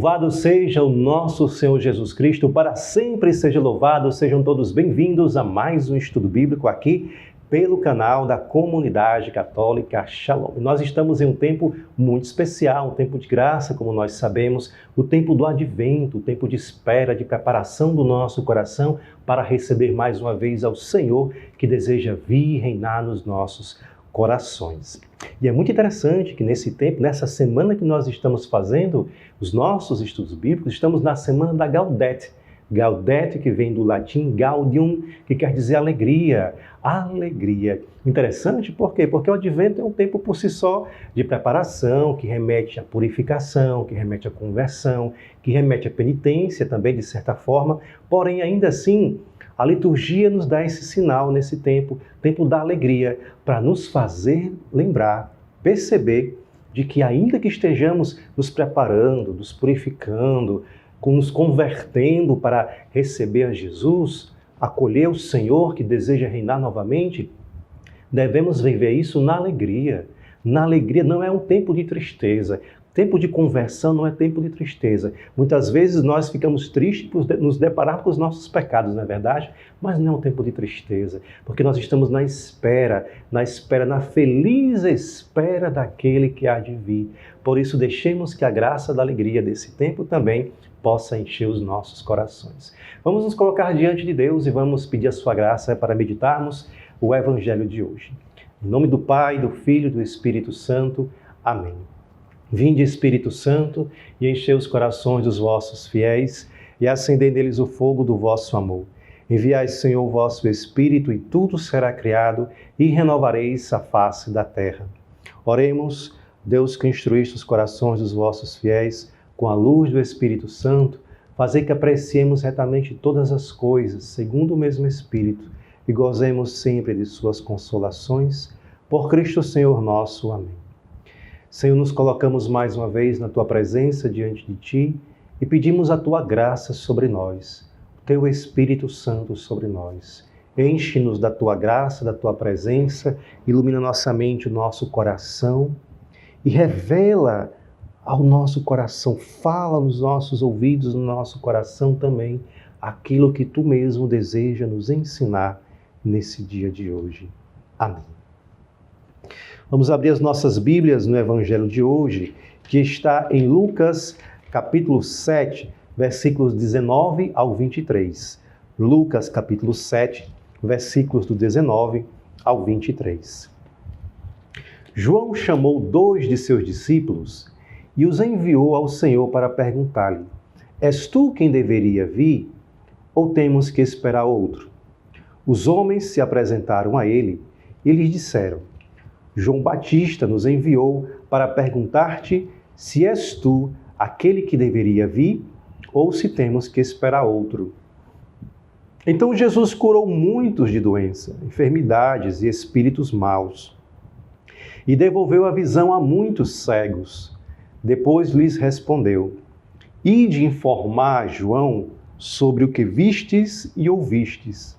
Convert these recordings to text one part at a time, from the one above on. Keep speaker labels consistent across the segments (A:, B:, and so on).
A: Louvado seja o nosso Senhor Jesus Cristo, para sempre seja louvado. Sejam todos bem-vindos a mais um estudo bíblico aqui pelo canal da Comunidade Católica Shalom. Nós estamos em um tempo muito especial, um tempo de graça, como nós sabemos, o tempo do advento, o tempo de espera, de preparação do nosso coração para receber mais uma vez ao Senhor que deseja vir reinar nos nossos corações. E é muito interessante que nesse tempo, nessa semana que nós estamos fazendo os nossos estudos bíblicos, estamos na semana da Gaudete. Gaudete, que vem do latim gaudium, que quer dizer alegria. Alegria. Interessante, por quê? Porque o advento é um tempo por si só de preparação, que remete à purificação, que remete à conversão, que remete à penitência também, de certa forma. Porém, ainda assim, a liturgia nos dá esse sinal nesse tempo, tempo da alegria, para nos fazer lembrar, perceber de que ainda que estejamos nos preparando, nos purificando, nos convertendo para receber a Jesus, acolher o Senhor que deseja reinar novamente, devemos viver isso na alegria. Na alegria não é um tempo de tristeza. Tempo de conversão não é tempo de tristeza. Muitas vezes nós ficamos tristes por nos deparar com os nossos pecados, não é verdade? Mas não é um tempo de tristeza, porque nós estamos na espera, na feliz espera daquele que há de vir. Por isso, deixemos que a graça da alegria desse tempo também possa encher os nossos corações. Vamos nos colocar diante de Deus e vamos pedir a sua graça para meditarmos o Evangelho de hoje. Em nome do Pai, do Filho e do Espírito Santo. Amém. Vinde, Espírito Santo, e enchei os corações dos vossos fiéis, e acendei neles o fogo do vosso amor. Enviai, Senhor, o vosso Espírito, e tudo será criado, e renovareis a face da terra. Oremos, Deus que instruíste os corações dos vossos fiéis, com a luz do Espírito Santo, fazei que apreciemos retamente todas as coisas, segundo o mesmo Espírito, e gozemos sempre de suas consolações. Por Cristo Senhor nosso. Amém. Senhor, nos colocamos mais uma vez na Tua presença diante de Ti e pedimos a Tua graça sobre nós, o Teu Espírito Santo sobre nós. Enche-nos da Tua graça, da Tua presença, ilumina nossa mente, o nosso coração e revela ao nosso coração, fala nos nossos ouvidos, no nosso coração também, aquilo que Tu mesmo deseja nos ensinar nesse dia de hoje. Amém. Vamos abrir as nossas Bíblias no Evangelho de hoje, que está em Lucas, capítulo 7, versículos 19 ao 23. Lucas, capítulo 7, versículos do 19 ao 23. João chamou 2 de seus discípulos e os enviou ao Senhor para perguntar-lhe: És tu quem deveria vir, ou temos que esperar outro? Os homens se apresentaram a ele e lhes disseram: João Batista nos enviou para perguntar-te se és tu aquele que deveria vir ou se temos que esperar outro. Então Jesus curou muitos de doença, enfermidades e espíritos maus e devolveu a visão a muitos cegos. Depois lhes respondeu: Ide informar a João sobre o que vistes e ouvistes.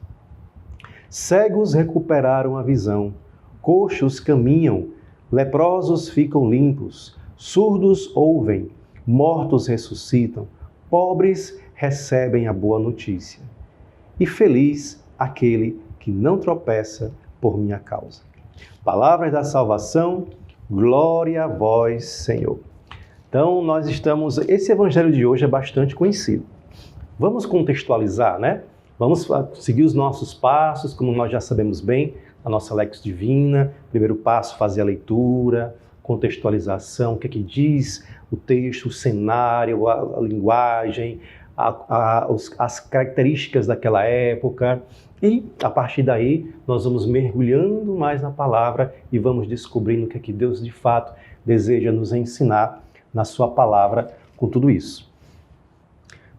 A: Cegos recuperaram a visão, coxos caminham, leprosos ficam limpos, surdos ouvem, mortos ressuscitam, pobres recebem a boa notícia. E feliz aquele que não tropeça por minha causa. Palavras da salvação, glória a vós, Senhor. Então, esse evangelho de hoje é bastante conhecido. Vamos contextualizar, né? Vamos seguir os nossos passos, como nós já sabemos bem, a nossa Lex Divina. Primeiro passo, fazer a leitura, contextualização, o que é que diz o texto, o cenário, a linguagem, as características daquela época. E, a partir daí, nós vamos mergulhando mais na palavra e vamos descobrindo o que é que Deus, de fato, deseja nos ensinar na sua palavra com tudo isso.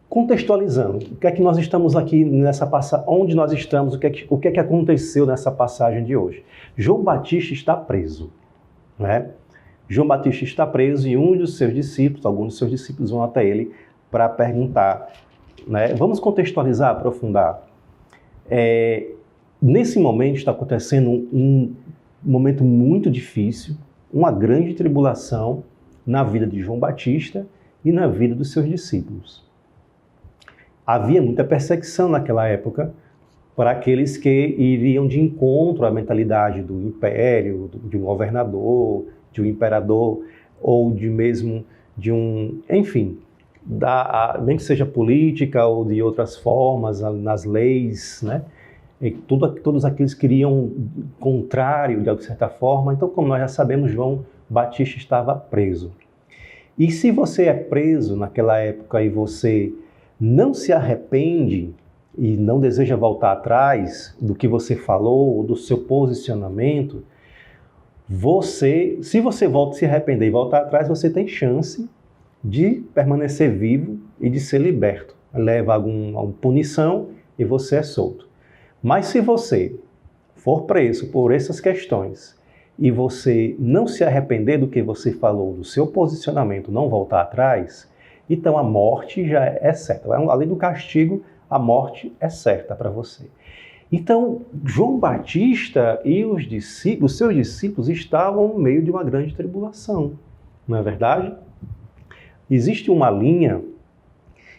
A: Contextualizando, o que é que nós estamos aqui nessa passagem, onde nós estamos, o que é que aconteceu nessa passagem de hoje? João Batista está preso, né? João Batista está preso e alguns dos seus discípulos vão até ele para perguntar, né? Vamos contextualizar, aprofundar. Nesse momento está acontecendo um momento muito difícil, uma grande tribulação na vida de João Batista e na vida dos seus discípulos. Havia muita perseguição naquela época para aqueles que iriam de encontro à mentalidade do império, de um governador, de um imperador, ou de mesmo de um, enfim, nem que seja política ou de outras formas, nas leis, né? E todos aqueles que iriam contrário, de certa forma. Então, como nós já sabemos, João Batista estava preso. E se você é preso naquela época e você não se arrepende e não deseja voltar atrás do que você falou, do seu posicionamento, se você se arrepender e voltar atrás, você tem chance de permanecer vivo e de ser liberto. Leva alguma punição e você é solto. Mas se você for preso por essas questões e você não se arrepender do que você falou, do seu posicionamento, não voltar atrás, então a morte já é certa. Além do castigo, a morte é certa para você. Então, João Batista e os seus discípulos estavam no meio de uma grande tribulação, não é verdade? Existe uma linha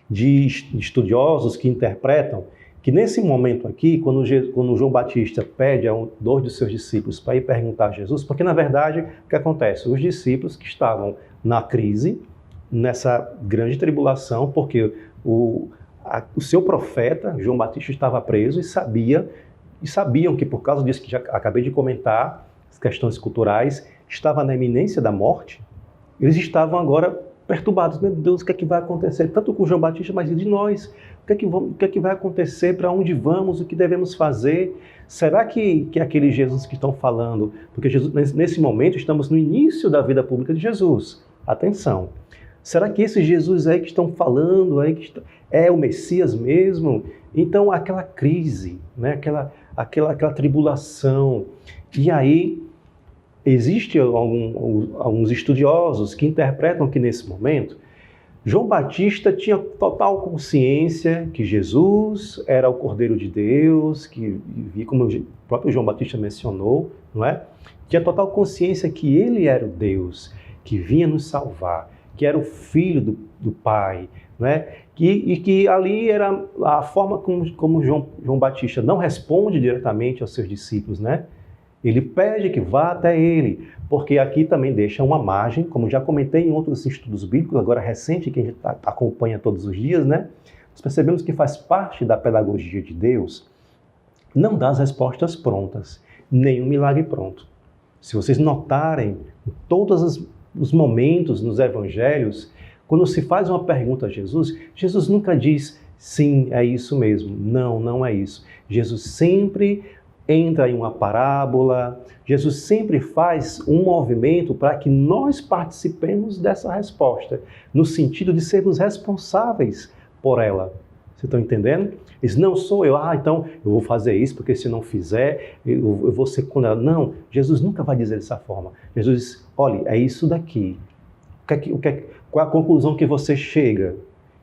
A: de estudiosos que interpretam que nesse momento aqui, quando João Batista pede a dois dos seus discípulos para ir perguntar a Jesus, porque na verdade o que acontece? Os discípulos que estavam na crise, nessa grande tribulação, porque o seu profeta, João Batista, estava preso e sabiam que por causa disso que já acabei de comentar, as questões culturais, estava na iminência da morte, eles estavam agora perturbados. Meu Deus, o que é que vai acontecer? Tanto com João Batista, mas e de nós? O que é que vai acontecer? Para onde vamos? O que devemos fazer? Será que é aquele Jesus que estão falando? Porque Jesus, nesse momento estamos no início da vida pública de Jesus. Atenção! Será que esse Jesus aí que estão falando aí é o Messias mesmo? Então aquela crise, né? aquela tribulação. E aí existem alguns estudiosos que interpretam que nesse momento João Batista tinha total consciência que Jesus era o Cordeiro de Deus, que, como o próprio João Batista mencionou, não é? Tinha total consciência que ele era o Deus que vinha nos salvar, que era o Filho do Pai, né? E que ali era a forma como João Batista não responde diretamente aos seus discípulos, né? Ele pede que vá até ele, porque aqui também deixa uma margem, como já comentei em outros estudos bíblicos, agora recente, que a gente acompanha todos os dias, né? Nós percebemos que faz parte da pedagogia de Deus não dar as respostas prontas, nem um milagre pronto. Se vocês notarem, em todos os momentos nos evangelhos, quando se faz uma pergunta a Jesus, Jesus nunca diz, sim, é isso mesmo. Não, não é isso. Jesus sempre entra em uma parábola, Jesus sempre faz um movimento para que nós participemos dessa resposta, no sentido de sermos responsáveis por ela. Vocês estão entendendo? Eles não sou eu, então eu vou fazer isso, porque se não fizer, eu vou ser condenado. Não, Jesus nunca vai dizer dessa forma. Jesus diz, olha, é isso daqui. Qual é a conclusão que você chega?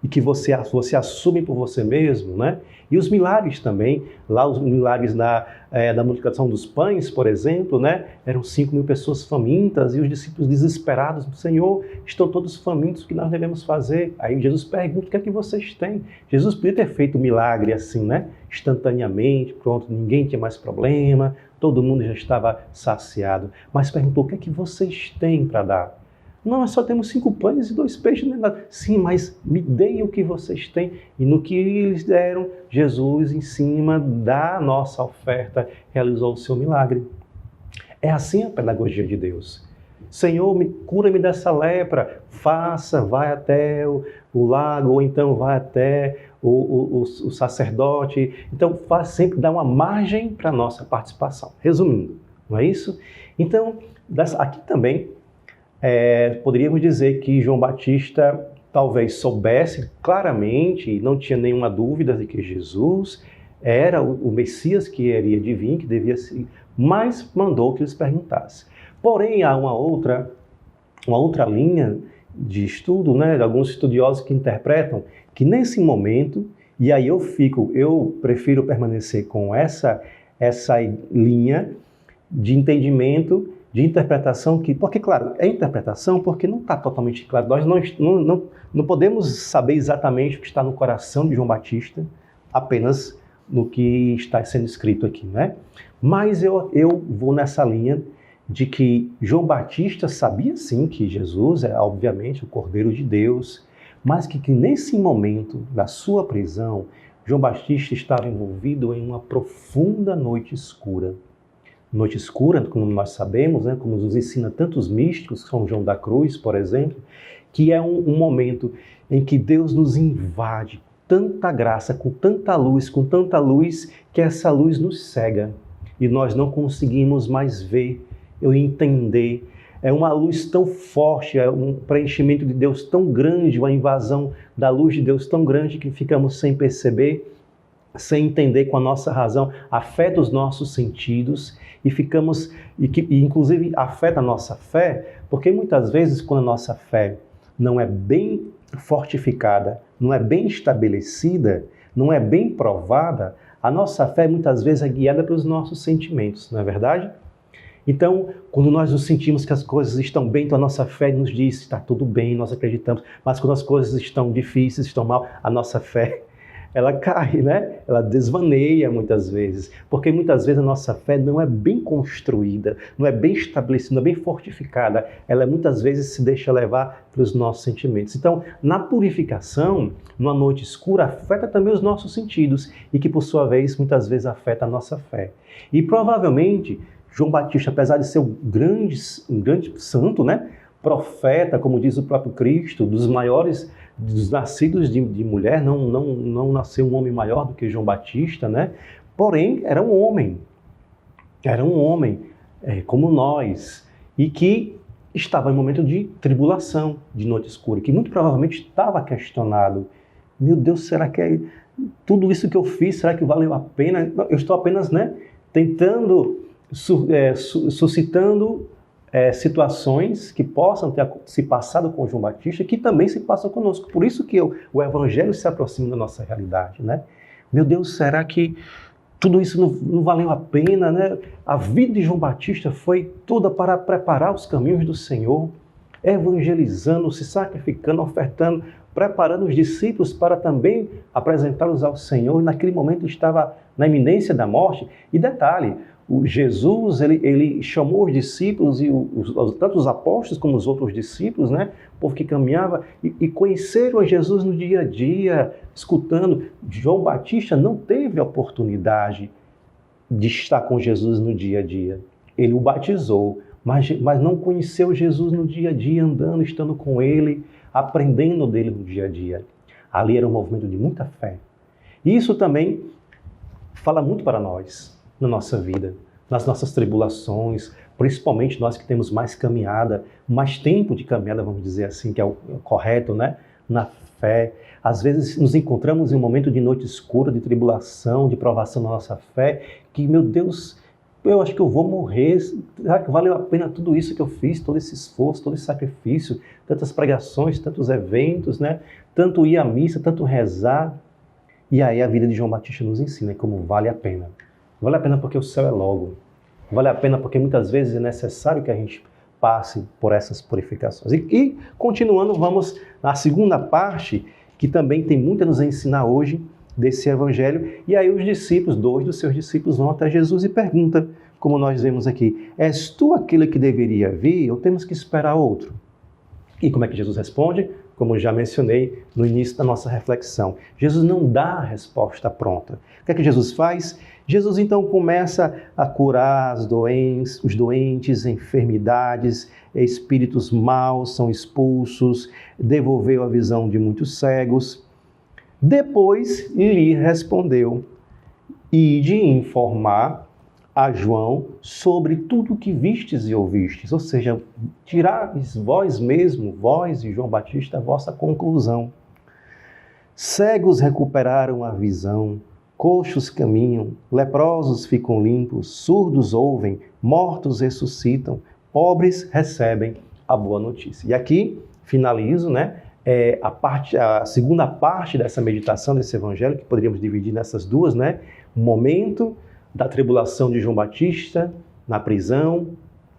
A: E que você assume por você mesmo, né? E os milagres também, lá os milagres da multiplicação dos pães, por exemplo, né? Eram 5.000 pessoas famintas e os discípulos desesperados, Senhor, estão todos famintos, o que nós devemos fazer? Aí Jesus pergunta, o que é que vocês têm? Jesus podia ter feito um milagre assim, né? Instantaneamente, pronto, ninguém tinha mais problema, todo mundo já estava saciado, mas perguntou, o que é que vocês têm para dar? Não, nós só temos 5 pães e 2 peixes. Não é nada. Sim, mas me deem o que vocês têm. E no que eles deram, Jesus, em cima da nossa oferta, realizou o seu milagre. É assim a pedagogia de Deus. Senhor, cura-me dessa lepra. Vai até o lago, ou então vai até o sacerdote. Então, sempre dá uma margem para a nossa participação. Resumindo, não é isso? Então, aqui também, poderíamos dizer que João Batista talvez soubesse claramente e não tinha nenhuma dúvida de que Jesus era o Messias que iria de vir, que devia ser, mas mandou que eles perguntassem. Porém, há uma outra linha de estudo, né, de alguns estudiosos que interpretam que nesse momento, e aí eu prefiro permanecer com essa linha de entendimento de interpretação porque, claro, é interpretação porque não está totalmente claro. Nós não podemos saber exatamente o que está no coração de João Batista, apenas no que está sendo escrito aqui, né? Mas eu vou nessa linha de que João Batista sabia sim que Jesus é, obviamente, o Cordeiro de Deus, mas que nesse momento da sua prisão, João Batista estava envolvido em uma profunda noite escura. Noite escura, como nós sabemos, né, como nos ensina tantos místicos, São João da Cruz, por exemplo, que é um momento em que Deus nos invade tanta graça, com tanta luz, que essa luz nos cega e nós não conseguimos mais ver ou entender. É uma luz tão forte, é um preenchimento de Deus tão grande, uma invasão da luz de Deus tão grande que ficamos sem perceber, sem entender com a nossa razão, afeta os nossos sentidos e inclusive afeta a nossa fé, porque muitas vezes quando a nossa fé não é bem fortificada, não é bem estabelecida, não é bem provada, a nossa fé muitas vezes é guiada pelos nossos sentimentos, não é verdade? Então, quando nós nos sentimos que as coisas estão bem, então a nossa fé nos diz, está tudo bem, nós acreditamos, mas quando as coisas estão difíceis, estão mal, a nossa fé, ela cai, né? Ela desvaneia muitas vezes, porque muitas vezes a nossa fé não é bem construída, não é bem estabelecida, não é bem fortificada, ela muitas vezes se deixa levar pelos nossos sentimentos. Então, na purificação, numa noite escura, afeta também os nossos sentidos e que, por sua vez, muitas vezes afeta a nossa fé. E provavelmente, João Batista, apesar de ser um grande santo, né? Profeta, como diz o próprio Cristo, dos maiores, dos nascidos de mulher, não nasceu um homem maior do que João Batista, né? Porém, era um homem como nós, e que estava em um momento de tribulação, de noite escura, que muito provavelmente estava questionado. Meu Deus, será que tudo isso que eu fiz, será que valeu a pena? Eu estou apenas, né, tentando, suscitando situações que possam ter se passado com João Batista, que também se passam conosco. Por isso que o Evangelho se aproxima da nossa realidade, né? Meu Deus, será que tudo isso não valeu a pena, né? A vida de João Batista foi toda para preparar os caminhos do Senhor, evangelizando, se sacrificando, ofertando, preparando os discípulos para também apresentá-los ao Senhor. Naquele momento estava na iminência da morte. E detalhe, Jesus, ele chamou os discípulos, tanto os apóstolos como os outros discípulos, né? O povo que caminhava, e conheceram a Jesus no dia a dia, escutando. João Batista não teve a oportunidade de estar com Jesus no dia a dia. Ele o batizou, mas não conheceu Jesus no dia a dia, andando, estando com ele, aprendendo dele no dia a dia. Ali era um movimento de muita fé. E isso também fala muito para nós, na nossa vida, nas nossas tribulações, principalmente nós que temos mais caminhada, mais tempo de caminhada, vamos dizer assim, que é o correto, né? Na fé. Às vezes nos encontramos em um momento de noite escura, de tribulação, de provação na nossa fé, que, meu Deus, eu acho que eu vou morrer. Será que valeu a pena tudo isso que eu fiz, todo esse esforço, todo esse sacrifício, tantas pregações, tantos eventos, né? Tanto ir à missa, tanto rezar. E aí a vida de João Batista nos ensina como vale a pena. Vale a pena porque o céu é logo. Vale a pena porque muitas vezes é necessário que a gente passe por essas purificações. E continuando, vamos na segunda parte, que também tem muito a nos ensinar hoje desse evangelho. E aí os discípulos, 2 dos seus discípulos, vão até Jesus e perguntam, como nós vemos aqui, és tu aquele que deveria vir ou temos que esperar outro? E como é que Jesus responde? Como já mencionei no início da nossa reflexão. Jesus não dá a resposta pronta. O que é que Jesus faz? Jesus então começa a curar os doentes, enfermidades, espíritos maus são expulsos, devolveu a visão de muitos cegos. Depois lhe respondeu, ide informar a João sobre tudo o que vistes e ouvistes, ou seja, tirais vós mesmo, vós e João Batista, a vossa conclusão. Cegos recuperaram a visão, coxos caminham, leprosos ficam limpos, surdos ouvem, mortos ressuscitam, pobres recebem a boa notícia. E aqui finalizo, né, a segunda parte dessa meditação, desse evangelho, que poderíamos dividir nessas duas, né? O momento da tribulação de João Batista na prisão,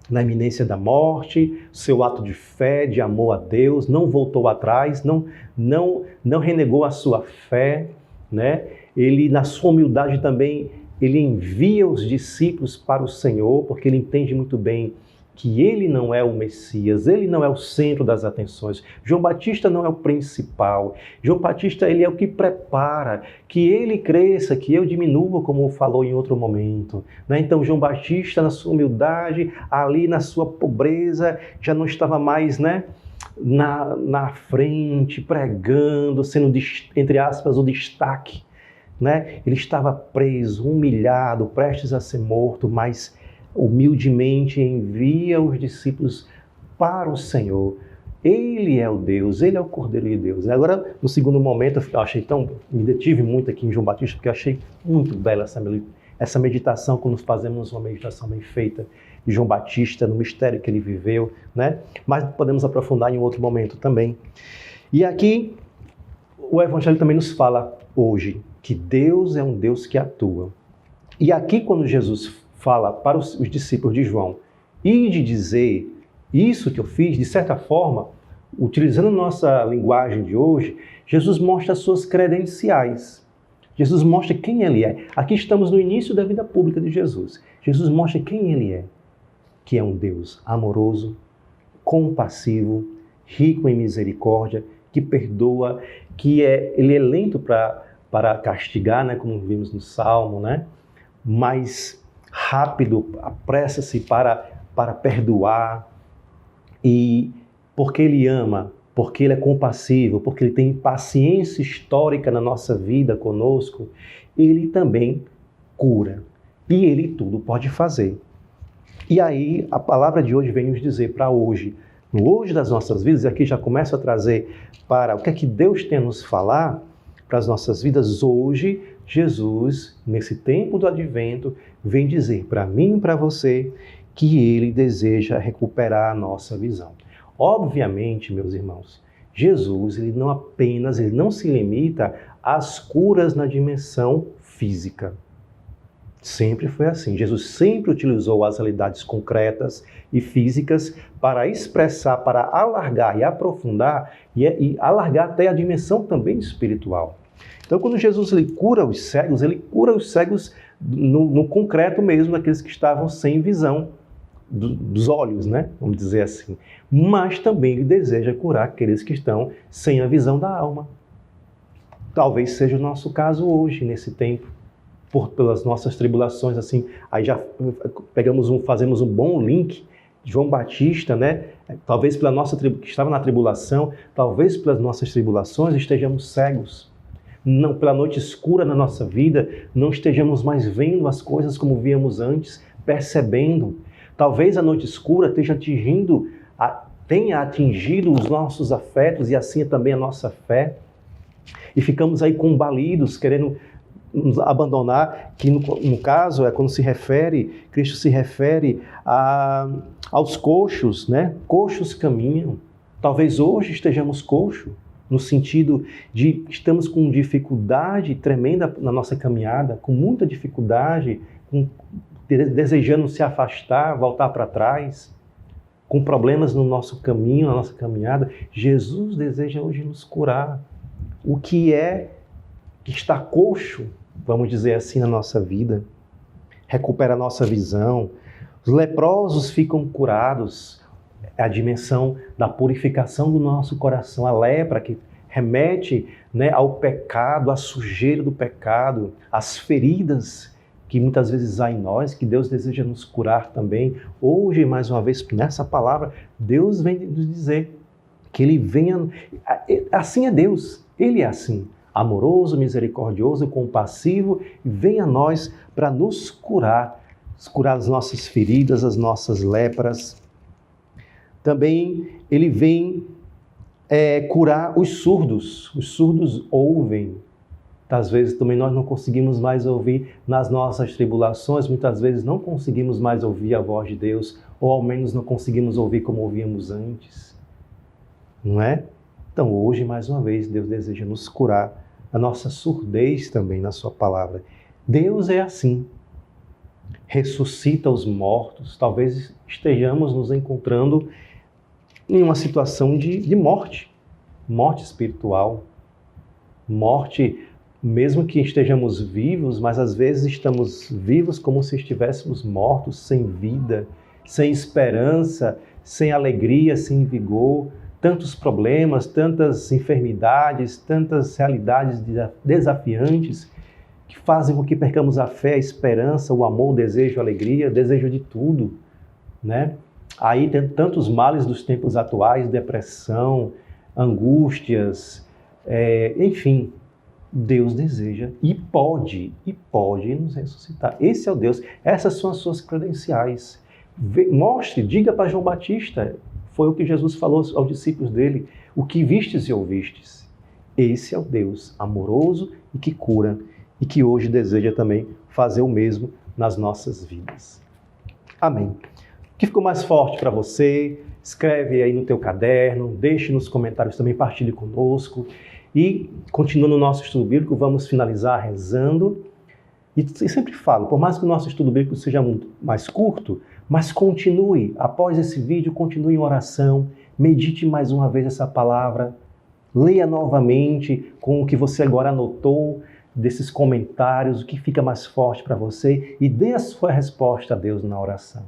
A: na iminência da morte, seu ato de fé, de amor a Deus, não voltou atrás, não renegou a sua fé, né? Ele, na sua humildade também, ele envia os discípulos para o Senhor, porque ele entende muito bem que ele não é o Messias, ele não é o centro das atenções. João Batista não é o principal. João Batista, ele é o que prepara, que ele cresça, que eu diminua, como falou em outro momento, né? Então, João Batista, na sua humildade, ali na sua pobreza, já não estava mais, né, na frente, pregando, sendo, entre aspas, o destaque, né? Ele estava preso, humilhado, prestes a ser morto, mas humildemente envia os discípulos para o Senhor. Ele é o Deus, ele é o Cordeiro de Deus. Agora, no segundo momento, eu achei me detive muito aqui em João Batista, porque eu achei muito bela essa meditação, quando fazemos uma meditação bem feita de João Batista, no mistério que ele viveu, né? Mas podemos aprofundar em outro momento também. E aqui, o Evangelho também nos fala hoje que Deus é um Deus que atua. E aqui, quando Jesus fala para os discípulos de João, e de dizer isso que eu fiz, de certa forma, utilizando nossa linguagem de hoje, Jesus mostra as suas credenciais. Jesus mostra quem ele é. Aqui estamos no início da vida pública de Jesus. Jesus mostra quem ele é, que é um Deus amoroso, compassivo, rico em misericórdia, que perdoa, ele é lento para castigar, né, como vimos no Salmo, né, mas rápido, apressa-se para perdoar, e porque ele ama, porque ele é compassivo, porque ele tem paciência histórica na nossa vida conosco, ele também cura, e ele tudo pode fazer. E aí a palavra de hoje vem nos dizer para hoje, no hoje das nossas vidas, e aqui já começo a trazer para o que é que Deus tem a nos falar para as nossas vidas hoje. Jesus, nesse tempo do advento, vem dizer para mim e para você que ele deseja recuperar a nossa visão. Obviamente, meus irmãos, Jesus, ele não se limita às curas na dimensão física. Sempre foi assim. Jesus sempre utilizou as realidades concretas e físicas para expressar, para alargar e aprofundar e alargar até a dimensão também espiritual. Então, quando Jesus ele cura os cegos no concreto mesmo, daqueles que estavam sem visão dos olhos, né? Vamos dizer assim. Mas também ele deseja curar aqueles que estão sem a visão da alma. Talvez seja o nosso caso hoje, nesse tempo, pelas nossas tribulações, assim. Aí já fazemos um bom link. João Batista, né? Talvez pela nossa que estava na tribulação, talvez pelas nossas tribulações estejamos cegos. Não, pela noite escura na nossa vida, não estejamos mais vendo as coisas como víamos antes, percebendo. Talvez a noite escura tenha atingido os nossos afetos e assim também a nossa fé. E ficamos aí combalidos, querendo nos abandonar, que no caso é quando Cristo se refere aos coxos, né? Coxos caminham. Talvez hoje estejamos coxos, no sentido de estamos com dificuldade tremenda na nossa caminhada, com muita dificuldade, desejando se afastar, voltar para trás, com problemas no nosso caminho, na nossa caminhada. Jesus deseja hoje nos curar. O que está coxo, vamos dizer assim, na nossa vida, recupera a nossa visão. Os leprosos ficam curados. É a dimensão da purificação do nosso coração, a lepra que remete, né, ao pecado, à sujeira do pecado, às feridas que muitas vezes há em nós, que Deus deseja nos curar também. Hoje, mais uma vez, nessa palavra, Deus vem nos dizer que Ele venha... Assim é Deus, Ele é assim, amoroso, misericordioso, compassivo, e vem a nós para nos curar as nossas feridas, as nossas lepras. Também Ele vem curar os surdos. Os surdos ouvem. Muitas vezes também nós não conseguimos mais ouvir nas nossas tribulações, muitas vezes não conseguimos mais ouvir a voz de Deus, ou ao menos não conseguimos ouvir como ouvíamos antes. Não é? Então hoje, mais uma vez, Deus deseja nos curar a nossa surdez também na sua palavra. Deus é assim. ressuscita os mortos. Talvez estejamos nos encontrando em uma situação de morte, morte espiritual, morte, mesmo que estejamos vivos, mas às vezes estamos vivos como se estivéssemos mortos, sem vida, sem esperança, sem alegria, sem vigor, tantos problemas, tantas enfermidades, tantas realidades desafiantes que fazem com que percamos a fé, a esperança, o amor, o desejo, a alegria, o desejo de tudo, né? Aí tem tantos males dos tempos atuais, depressão, angústias, enfim, Deus deseja e pode nos ressuscitar. Esse é o Deus, essas são as suas credenciais. Mostre, diga para João Batista, foi o que Jesus falou aos discípulos dele, o que vistes e ouvistes. Esse é o Deus amoroso e que cura e que hoje deseja também fazer o mesmo nas nossas vidas. Amém. O que ficou mais forte para você? Escreve aí no teu caderno, deixe nos comentários também, partilhe conosco. E, continuando o nosso estudo bíblico, vamos finalizar rezando. E sempre falo, por mais que o nosso estudo bíblico seja muito mais curto, mas continue, após esse vídeo, continue em oração, medite mais uma vez essa palavra, leia novamente com o que você agora anotou desses comentários, o que fica mais forte para você e dê a sua resposta a Deus na oração.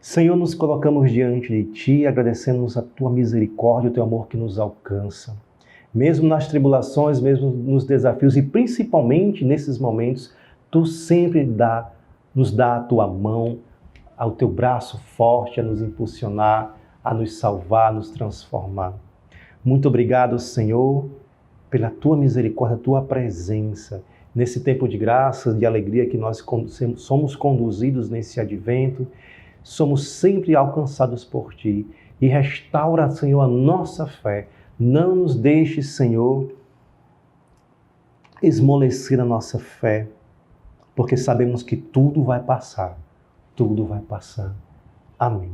A: Senhor, nos colocamos diante de Ti, agradecemos a Tua misericórdia, o Teu amor que nos alcança. Mesmo nas tribulações, mesmo nos desafios e principalmente nesses momentos, Tu sempre nos dá a Tua mão, ao Teu braço forte a nos impulsionar, a nos salvar, a nos transformar. Muito obrigado, Senhor, pela Tua misericórdia, a Tua presença. Nesse tempo de graça, de alegria que nós somos conduzidos nesse advento, somos sempre alcançados por Ti. E restaura, Senhor, a nossa fé. Não nos deixe, Senhor, esmorecer a nossa fé, porque sabemos que tudo vai passar. Tudo vai passar. Amém.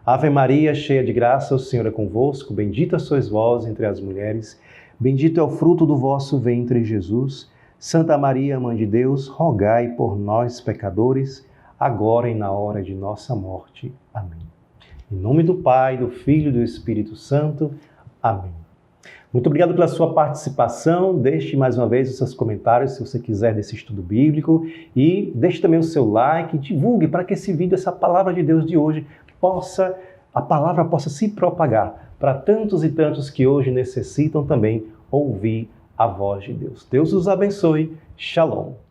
A: Ave Maria, cheia de graça, o Senhor é convosco. Bendita sois vós entre as mulheres. Bendito é o fruto do vosso ventre, Jesus. Santa Maria, Mãe de Deus, rogai por nós, pecadores, agora e na hora de nossa morte. Amém. Em nome do Pai, do Filho e do Espírito Santo. Amém. Muito obrigado pela sua participação. Deixe mais uma vez os seus comentários, se você quiser, desse estudo bíblico. E deixe também o seu like, divulgue para que esse vídeo, essa palavra de Deus de hoje, a palavra possa se propagar para tantos e tantos que hoje necessitam também ouvir a voz de Deus. Deus os abençoe. Shalom.